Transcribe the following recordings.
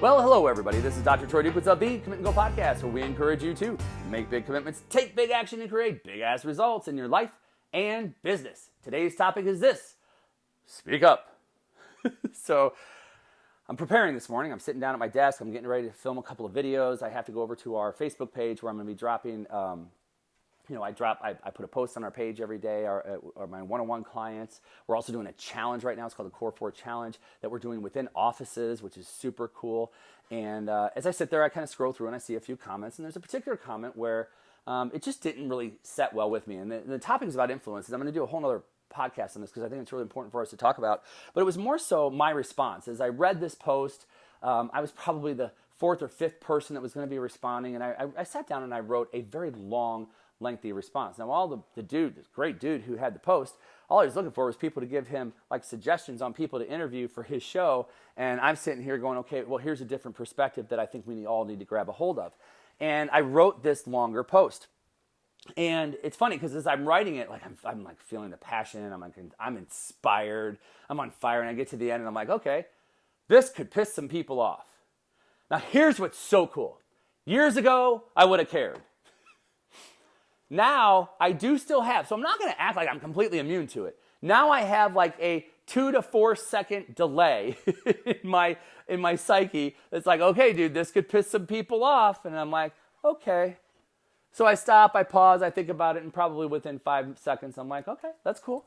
Well, hello everybody. This is Dr. Troy Duke with the Commit and Go podcast, where we encourage you to make big commitments, take big action, and create big ass results in your life and business. Today's topic is this: speak up. So I'm preparing this morning. I'm sitting down at my desk. I'm getting ready to film a couple of videos. I have to go over to our Facebook page where I'm going to be dropping. I put a post on our page every day, or my one-on-one clients. We're also doing a challenge right now. It's called the Core 4 Challenge that we're doing within offices, which is super cool. And as I sit there, I kind of scroll through and I see a few comments. And there's a particular comment where it just didn't really set well with me. And the topic is about influence. And I'm going to do a whole other podcast on this because I think it's really important for us to talk about. But it was more so my response. As I read this post, I was probably the fourth or fifth person that was going to be responding. And I sat down and I wrote a very long, lengthy response. Now, all the dude, this great dude who had the post, all he was looking for was people to give him like suggestions on people to interview for his show. And I'm sitting here going, okay, well, here's a different perspective that I think we all need to grab a hold of. And I wrote this longer post. And it's funny because as I'm writing it, like I'm like feeling the passion. I'm inspired. I'm on fire. And I get to the end and I'm like, okay, this could piss some people off. Now, here's what's so cool. Years ago, I would have cared. Now, I do still have, so I'm not going to act like I'm completely immune to it. Now I have like a 2 to 4 second delay in my psyche. It's like, okay, dude, this could piss some people off. And I'm like, okay. So I stop, I pause, I think about it, and probably within 5 seconds, I'm like, okay, that's cool.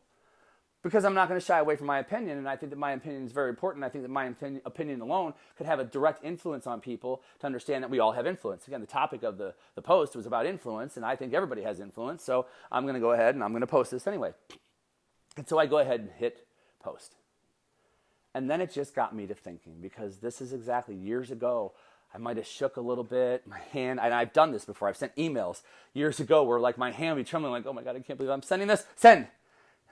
Because I'm not going to shy away from my opinion, and I think that my opinion is very important. I think that my opinion alone could have a direct influence on people to understand that we all have influence. Again, the topic of the post was about influence, and I think everybody has influence, so I'm going to go ahead and I'm going to post this anyway. And so I go ahead and hit post. And then it just got me to thinking, because this is exactly years ago. I might have shook a little bit, my hand, and I've done this before. I've sent emails years ago where like my hand would be trembling, like, oh my God, I can't believe I'm sending this. Send.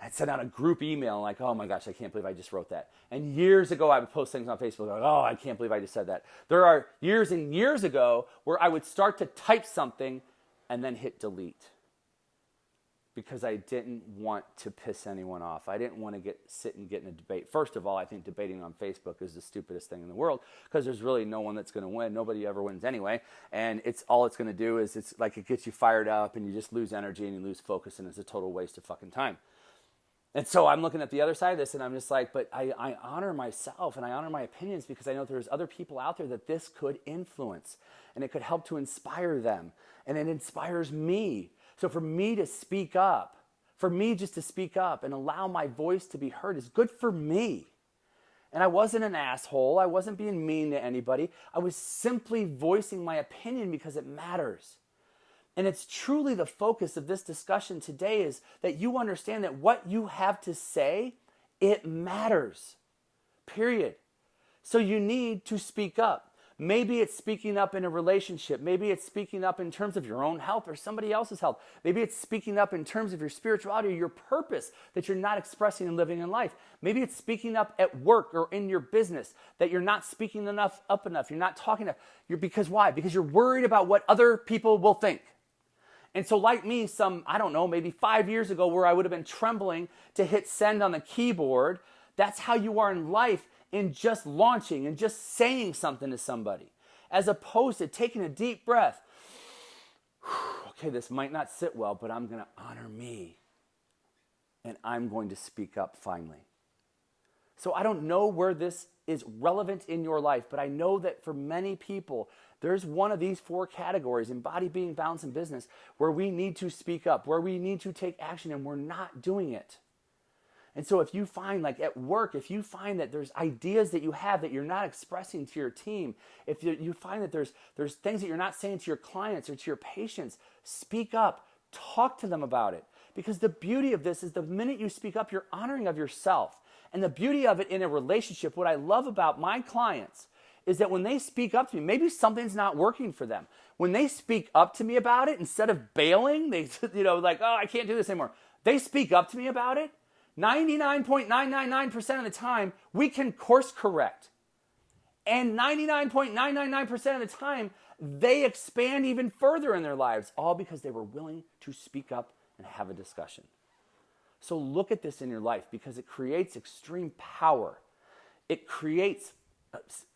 I'd send out a group email like, oh my gosh, I can't believe I just wrote that. And years ago, I would post things on Facebook like, oh, I can't believe I just said that. There are years and years ago where I would start to type something and then hit delete because I didn't want to piss anyone off. I didn't want to sit and get in a debate. First of all, I think debating on Facebook is the stupidest thing in the world because there's really no one that's going to win. Nobody ever wins anyway. And all it's going to do is it's like it gets you fired up and you just lose energy and you lose focus and it's a total waste of fucking time. And so I'm looking at the other side of this and I'm just like, but I honor myself and I honor my opinions because I know there's other people out there that this could influence and it could help to inspire them. And it inspires me. So for me to speak up, for me just to speak up and allow my voice to be heard is good for me. And I wasn't an asshole. I wasn't being mean to anybody. I was simply voicing my opinion because it matters. And it's truly the focus of this discussion today is that you understand that what you have to say, it matters, period. So you need to speak up. Maybe it's speaking up in a relationship. Maybe it's speaking up in terms of your own health or somebody else's health. Maybe it's speaking up in terms of your spirituality or your purpose that you're not expressing and living in life. Maybe it's speaking up at work or in your business that you're not speaking up enough. You're not talking enough. Because why? Because you're worried about what other people will think. And so like me, maybe 5 years ago where I would have been trembling to hit send on the keyboard, that's how you are in life in just launching and just saying something to somebody, as opposed to taking a deep breath. Okay, this might not sit well, but I'm going to honor me and I'm going to speak up finally. So I don't know where this is relevant in your life, but I know that for many people, there's one of these 4 categories in body, being, balance, and business where we need to speak up, where we need to take action, and we're not doing it. And so if you find, like at work, if you find that there's ideas that you have that you're not expressing to your team, if you find that there's things that you're not saying to your clients or to your patients, speak up, talk to them about it. Because the beauty of this is the minute you speak up, you're honoring of yourself. And the beauty of it in a relationship, what I love about my clients is that when they speak up to me, maybe something's not working for them. When they speak up to me about it, instead of bailing, they, like, oh, I can't do this anymore. They speak up to me about it. 99.999% of the time, we can course correct. And 99.999% of the time, they expand even further in their lives, all because they were willing to speak up and have a discussion. So look at this in your life because it creates extreme power. It creates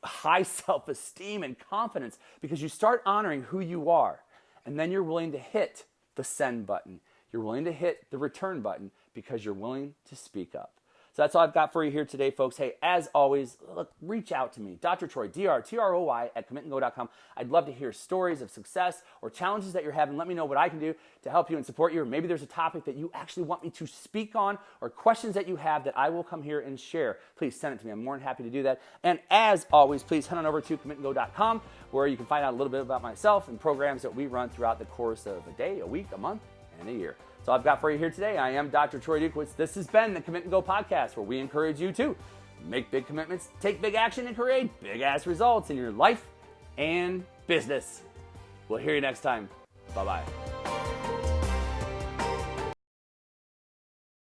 high self-esteem and confidence because you start honoring who you are. And then you're willing to hit the send button. You're willing to hit the return button because you're willing to speak up. So that's all I've got for you here today, folks. Hey, as always, look, reach out to me, Dr. Troy, DrTROY at commitandgo.com. I'd love to hear stories of success or challenges that you're having. Let me know what I can do to help you and support you. Or maybe there's a topic that you actually want me to speak on or questions that you have that I will come here and share. Please send it to me. I'm more than happy to do that. And as always, please head on over to commitandgo.com where you can find out a little bit about myself and programs that we run throughout the course of a day, a week, a month, and a year. So I've got for you here today. I am Dr. Troy Dukowitz. This has been the Commit and Go podcast, where we encourage you to make big commitments, take big action, and create big-ass results in your life and business. We'll hear you next time. Bye-bye.